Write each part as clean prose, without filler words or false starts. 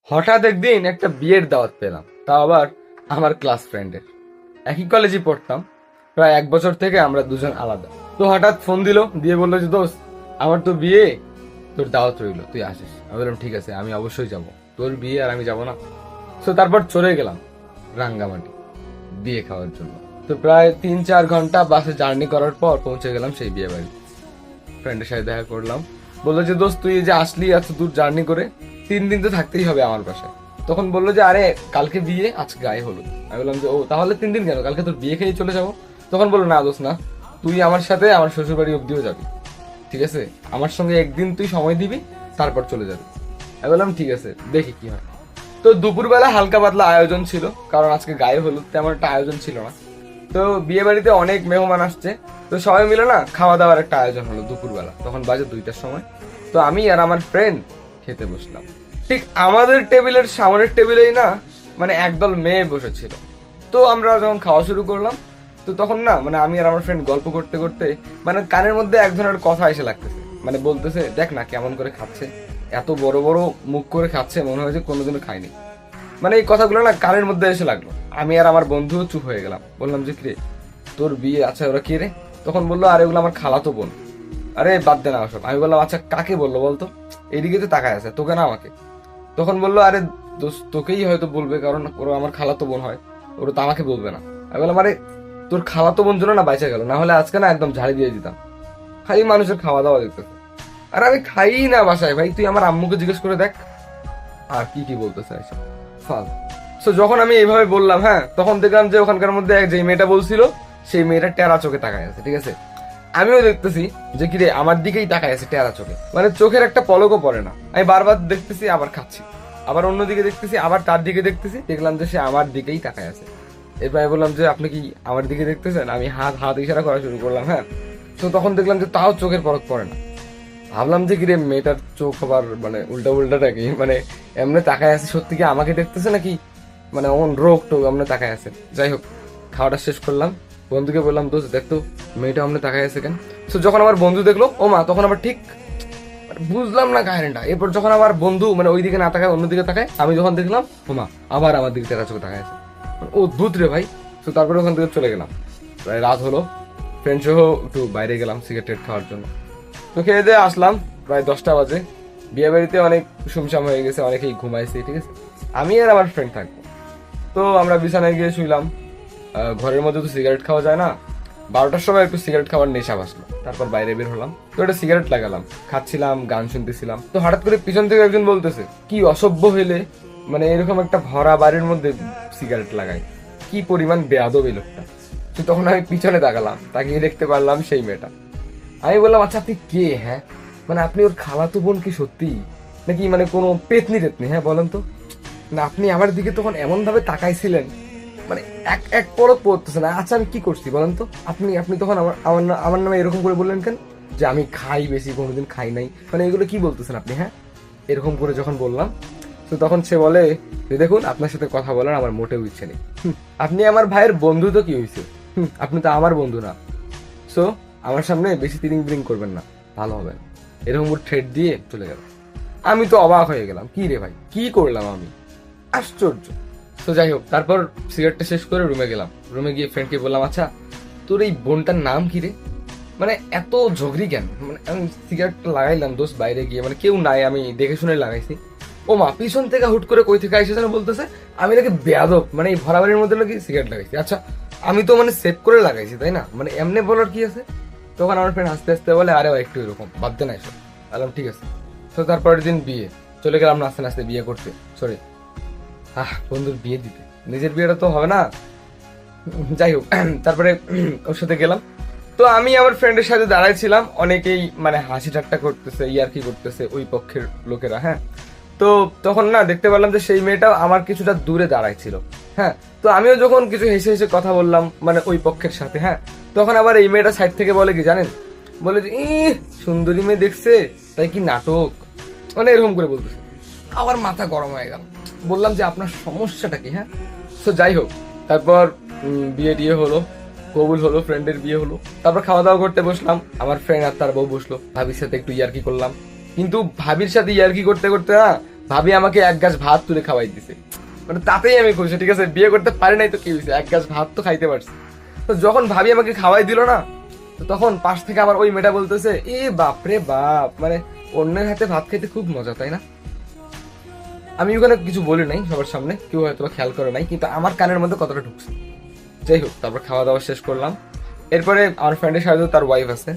হঠাৎ একদিন একটা বিয়ের দাওয়াত পেলাম, তাও আবার আমার ক্লাস ফ্রেন্ডের। একই কলেজে পড়তাম, প্রায় 1 বছর থেকে আমরা দুজন আলাদা। তো হঠাৎ ফোন দিয়ে বললো যে দোস্ত, আমার তো বিয়ে, তোর দাওয়াত রইলো, তুই আসিস। আমি বললাম ঠিক আছে, আমি অবশ্যই যাব, তোর বিয়ে আর আমি যাব না? তো তারপর চলে গেলাম রাঙ্গামাটি বিয়ে খাওয়ার জন্য। তো প্রায় 3-4 ঘন্টা বাসে জার্নি করার পর পৌঁছে গেলাম সেই বিয়ে বাড়ি। ফ্রেন্ডের সাথে দেখা করলাম, বললো যে দোস্ত তুই যে আসলি এত দূর জার্নি করে, 3 দিন তো থাকতেই হবে আমার বাসায়। তখন বললো যে আরে কালকে বিয়ে, আজকে গায়ে হলুদ। আমি বললাম যে ও তাহলে 3 দিন কেন, কালকে তোর বিয়ে খেয়ে চলে যাবো। তখন বললো না দোস্ত না, তুই আমার সাথে আমার শ্বশুর বাড়ি অব্দিও যাবি, ঠিক আছে? আমার সঙ্গে একদিন তুই সময় দিবি, তারপর চলে যাবি। আমি বললাম ঠিক আছে, দেখি কি হয়। তো দুপুরবেলা হালকা পাতলা আয়োজন ছিল, কারণ আজকে গায়ে হলুদ, তেমন একটা আয়োজন ছিল না। তো বিয়ে বাড়িতে অনেক মেহমান আসছে, তো সবাই মিলে না খাওয়া দাওয়ার একটা আয়োজন হলো দুপুরবেলা। তখন বাজে 2টার সময়। তো আমি আর আমার ফ্রেন্ড খেতে বসলাম। ঠিক আমাদের টেবিলের সামনের টেবিলেই না মানে একদল মেয়ে বসেছিল। তো আমরা যখন খাওয়া শুরু করলাম, তো তখন না মানে আমি আর আমার ফ্রেন্ড গল্প করতে করতে মানে কানের মধ্যে এক ধরনের কথা এসে লাগতেছে, মানে বলতেছে দেখ না কেমন করে খাচ্ছে, এত বড় বড় মুখ করে খাচ্ছে, মনে হয় যে কোনোদিনও খায়নি। মানে এই কথাগুলো না কানের মধ্যে এসে লাগলো। আমি আর আমার বন্ধু চুপ হয়ে গেলাম, বললাম যে কিরে তোর বিয়ে, আচ্ছা ওরা কে রে? তখন বললো আরে ওগুলো আমার খালাতো বোন। আরে বাদ দে না ওসব। আমি বললাম আচ্ছা কাকে বললো বলতো, এইদিকে তো তাকায় আছে, তোকে না আমাকে? তখন বললো আরে দোস্ত তোকেই হয়তো বলবে, কারণ ওরা আমার খালাতো বোন হয়, ওরা তো আমাকে বলবে না। আমি বললাম আরে তোর খালাতো বোন জন্য না বাইচা গেল, না হলে আজকে না একদম ঝাড়ি দিয়ে দিতাম। খালি মানুষের খাওয়া দাওয়া দেখতেছে, আর আমি খাই না বাসায়। ভাই তুই আমার আম্মুকে জিজ্ঞেস করে দেখ আর কি কি বলতেছে এসব ফাল। সো যখন আমি এইভাবে বললাম, হ্যাঁ, তখন দেখলাম যে ওখানকার মধ্যে যে মেয়েটা বলছিল সেই মেয়েটা টেরা চোখে তাকায় আছে, ঠিক আছে? আমিও দেখতেছি যে কিরে আমার দিকেই তাকায় আছে টেরা চোখে, মানে চোখের একটা পলকও পড়ে না। আমি বারবার দেখতেছি, আবার খাচ্ছি, আবার অন্যদিকে দেখতেছি, আবার তার দিকে দেখতেছি, দেখলাম যে সে আমার দিকেই তাকায় আছে। এরপর আমি বললাম যে আপনি কি আমার দিকে দেখতেছেন? আমি হাত হাত ইশারা করা শুরু করলাম, হ্যাঁ। তো তখন দেখলাম যে তাও চোখের পলক পড়ে না। ভাবলাম যে কিরে মেয়েটার চোখ আবার মানে উল্টা উল্টাটা কি, মানে এমনি তাকায় আছে, সত্যি কি আমাকে দেখতেছে নাকি মানে অন রোগ টোক এমনি তাকায় আছে। যাই হোক, খাওয়াটা শেষ করলাম, বন্ধুকে বললাম দোস্ত দেখতো মেয়েটা এমনি তাকায় আছে কেন। তো যখন আমার বন্ধু দেখলো ও মা, তখন আবার ঠিক মানে বুঝলাম না কাহিনীটা। এরপর যখন আমার বন্ধু মানে ওইদিকে না তাকায় অন্যদিকে তাকায়, আমি যখন দেখলাম ও মা আবার আমার দিকে তেরা চোখে তাকায় আছে। ও অদ্ভুত রে ভাই। তো তারপরে ওখান থেকে চলে গেলাম, প্রায় রাত হলো, ফ্রেন্ড সহ একটু বাইরে গেলাম সিগারেট খাওয়ার জন্য। তো খেয়ে দিয়ে আসলাম প্রায় 10টা বাজে। বিয়ে বাড়িতে অনেক সুমসাম হয়ে গেছে, অনেকেই ঘুমাইছে, ঠিক আছে? আমি আর আমার ফ্রেন্ড থাকবো। তো আমরা বিছানায় গিয়ে শুইলাম। ঘরের মধ্যে তো সিগারেট খাওয়া যায় না। 12টার সময় একটু সিগারেট খাওয়ার নেশা ভাসলো, তারপর বাইরে বের হলাম। তো একটা সিগারেট লাগালাম, খাচ্ছিলাম, গান শুনতেছিলাম। তো হঠাৎ করে পিছন থেকে একজন বলতেছে কি অসভ্য হইলে মানে এরকম একটা ভরা বাড়ির মধ্যে সিগারেট লাগায়, কি পরিমাণ বেয়াদব এই লোকটা। তো তখন আমি পিছনে তাকালাম, তাকিয়ে দেখতে পারলাম সেই মেয়েটা। আমি বললাম আচ্ছা আপনি কে? হ্যাঁ, মানে আপনি ওর খালাতো বোন কি সত্যি, নাকি মানে কোনো পেতনি টেতনি? হ্যাঁ বলেন তো। না আপনি আমার দিকে তখন এমন ভাবে তাকাইছিলেন, মানে এক এক পরত পড়তেছে না। আচ্ছা আমি কি করছি বলেন তো? আপনি আপনি তখন আমার নামে এরকম করে বললেন কেন যে আমি খাই বেশি, কোনোদিন খাই নাই, মানে এগুলো কি বলতেছেন আপনি? হ্যাঁ, এরকম করে যখন বললাম, তো তখন সে বলে যে দেখুন আপনার সাথে কথা বলার আমার মোটেও ইচ্ছে নেই। আপনি আমার ভাইয়ের বন্ধু তো কি হয়েছে, আপনি তো আমার বন্ধু না। সো আমার সামনে বেশি তিরিং বিরিং করবেন না, ভালো হবে না। এরকম থ্রেড দিয়ে চলে গেল। আমি তো অবাক হয়ে গেলাম, কি রে ভাই কি করলাম আমি, আশ্চর্য। তো যাই হোক, তারপর সিগারেটটা শেষ করে রুমে গেলাম। রুমে গিয়ে ফ্রেন্ডকে বললাম আচ্ছা তোর এই বোনটার নাম কি রে, মানে এত ঝগড়ি কেন? মানে আমি সিগারেটটা লাগাইলাম দোস্ত বাইরে গিয়ে, মানে কেউ নাই, আমি দেখে শুনে লাগাইছি। ও মা পিছন থেকে হুট করে কই থেকে আইসে যেন বলতেছে আমি নাকি বেয়াদব, মানে এই ভরা বাড়ির মধ্যে নাকি সিগারেট লাগাইছি। আচ্ছা আমি তো মানে সেভ করে লাগাইছি তাই না, মানে এমনি বলার কি আছে? তখন আমার ফ্রেন্ড হাসতে হাসতে বলে আরে একটু এরকম বাদ দে না এসব। বললাম ঠিক আছে। তো তারপরের দিন বিয়ে, চলে গেলাম নাচতে নাচতে বিয়ে করতে, সরি বন্ধুর বিয়ে দিতে, নিজের বিয়েটা তো হবে না। যাই হোক, তারপরে ওর সাথে গেলাম। তো আমি আমার ফ্রেন্ডের সাথে দাঁড়াইছিলাম, অনেকেই মানে হাসি ঠাট্টা করতেছে, ইয়ার্কি করতেছে ওই পক্ষের লোকেরা, হ্যাঁ। তো তখন না দেখতে পেলাম যে সেই মেয়েটাও আমার কিছুটা দূরে দাঁড়াইছিল, হ্যাঁ। তো আমিও যখন কিছু হেসে হেসে কথা বললাম মানে ওই পক্ষের সাথে, হ্যাঁ, তখন আবার এই মেয়েটা সাইড থেকে বলে কি জানেন, বলে যে সুন্দরী মেয়ে দেখছে তাই কি নাটক, মানে এরকম করে বলতেছে। আবার মাথা গরম হয়ে গেল, বললাম যে আপনার সমস্যাটা কি? হ্যাঁ। তো যাই হোক, তারপর বিয়ে টিয়ে হলো, কবুল হলো, ফ্রেন্ডের বিয়ে হলো। তারপর খাওয়া দাওয়া করতে বসলাম, আমার ফ্রেন্ড আর তার বউ বসলো, ভাবির সাথে একটু ইয়ার্কি করলাম। কিন্তু ভাবির সাথে ইয়ার্কি করতে করতে না ভাবি আমাকে এক গাছ ভাত তুলে খাওয়াই দিছে, মানে তাতেই আমি খুশি। ঠিক আছে, বিয়ে করতে পারি নাই তো কি হয়েছে, এক গাছ ভাত তো খাইতে পারছি। তো যখন ভাবি আমাকে খাওয়াই দিল না, তো তখন পাশ থেকে আবার ওই মেয়েটা বলতেছে, এ বাপ রে বাপ, মানে অন্যের হাতে ভাত খেতে খুব মজা, তাই না? আমি ওখানে কিছু বলি নাই সবার সামনে, কেউ হয়তো বা খেয়াল করে নাই, কিন্তু আমার কানের মধ্যে কতটা ঢুকছে। যাই হোক, তারপর খাওয়া দাওয়া শেষ করলাম। এরপরে আমার ফ্রেন্ডের সাথে তার ওয়াইফ আছে,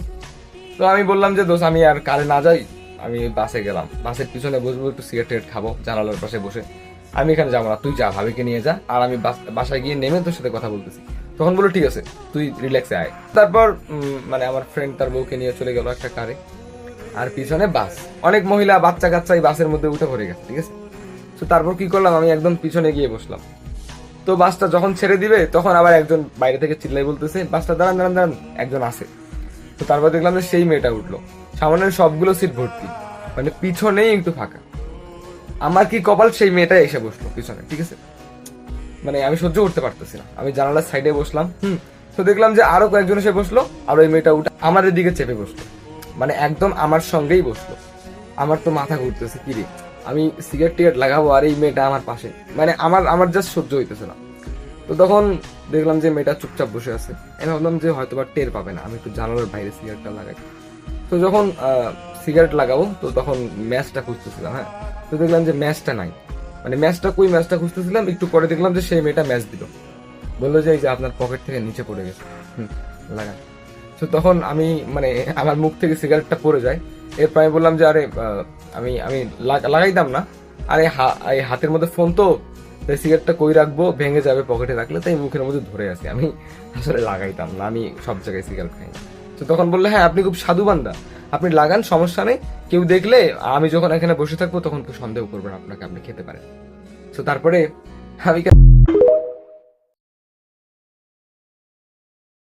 তো আমি বললাম যে দোস্ত আমি আর কারে না যাই, আমি বাসে গেলাম, বাসের পিছনে বসবো, একটু সিগারেট খাবো জানালার পাশে বসে। আমি এখানে যাবো না, তুই যা, ভাবিকে নিয়ে যা, আর আমি বাসায় গিয়ে নেমে তোর সাথে কথা বলতেছি। তখন বললো ঠিক আছে, তুই রিল্যাক্সে আয়। তারপর মানে আমার ফ্রেন্ড তার বউকে নিয়ে চলে গেল একটা কারে, আর পিছনে বাস, অনেক মহিলা বাচ্চা কাচ্চা এই বাসের মধ্যে উঠে পড়ে গেছে। ঠিক আছে, তো তারপর কি করলাম, আমি একদম পিছনে গিয়ে বসলাম। তো বাসটা যখন ছেড়ে দিবে, তখন আবার একজন বাইরে থেকে চিল্লাই বলতেছে, বাসটা দাঁড়ান দাঁড়ান দাঁড়ান, একজন আছে। তো তারপর দেখলাম যে সেই মেয়েটা উঠলো, সামনের সবগুলো সিট ভর্তি, মানে পিছনেই একটু ফাঁকা। আমার কি কপাল, সেই মেয়েটাই এসে বসলো পিছনে। ঠিক আছে, মানে আমি সহ্য করতে পারতেছি না, আমি জানালার সাইডে বসলাম। তো দেখলাম যে আরো কয়েকজন এসে বসলো, আর ওই মেয়েটা উঠে আমাদের দিকে চেপে বসলো, মানে একদম আমার সঙ্গেই বসলো। আমার তো মাথা ঘুরতেছে, কি রে, আমি সিগারেট টিগারেট লাগাবো আর এই মেয়েটা আমার পাশে, মানে আমার আমার জাস্ট সহ্য হইতেছে না। তো তখন দেখলাম যে মেয়েটা চুপচাপ বসে আছে, আমি ভাবলাম যে হয়তো বা টের পাবে না, আমি একটু জানালার বাইরে সিগারেটটা লাগাই। তো যখন সিগারেট লাগাবো, তো তখন ম্যাচটা খুঁজতেছিলাম। হ্যাঁ, তো দেখলাম যে ম্যাচটা নাই, মানে ম্যাচটা কই, ম্যাচটা খুঁজতেছিলাম, একটু পরে দেখলাম যে সেই মেয়েটা ম্যাচ দিল, বললো যে এই যে আপনার পকেট থেকে নিচে পড়ে গেছে, লাগান। তো তখন আমি মানে আমার মুখ থেকে সিগারেটটা পড়ে যায়। এরপর আমি বললাম যে আরে আমি আমি লাগাইতাম না, আরে এই হাতের মধ্যে ফোন তো, তাই সিগারেটটা কই রাখবো, ভেঙে যাবে পকেটে রাখলে, তাই মুখের মধ্যে ধরে আছি, আমি আসলে লাগাইতাম না, আমি সব জায়গায় সিগারেট খাই না। তো তখন বললে, হ্যাঁ আপনি খুব সাধু বান্দা, আপনি লাগান, সমস্যা নেই, কেউ দেখলে আমি যখন এখানে বসে থাকবো তখন কেউ সন্দেহ করবেন আপনাকে, আপনি খেতে পারেন। তো তারপরে আমি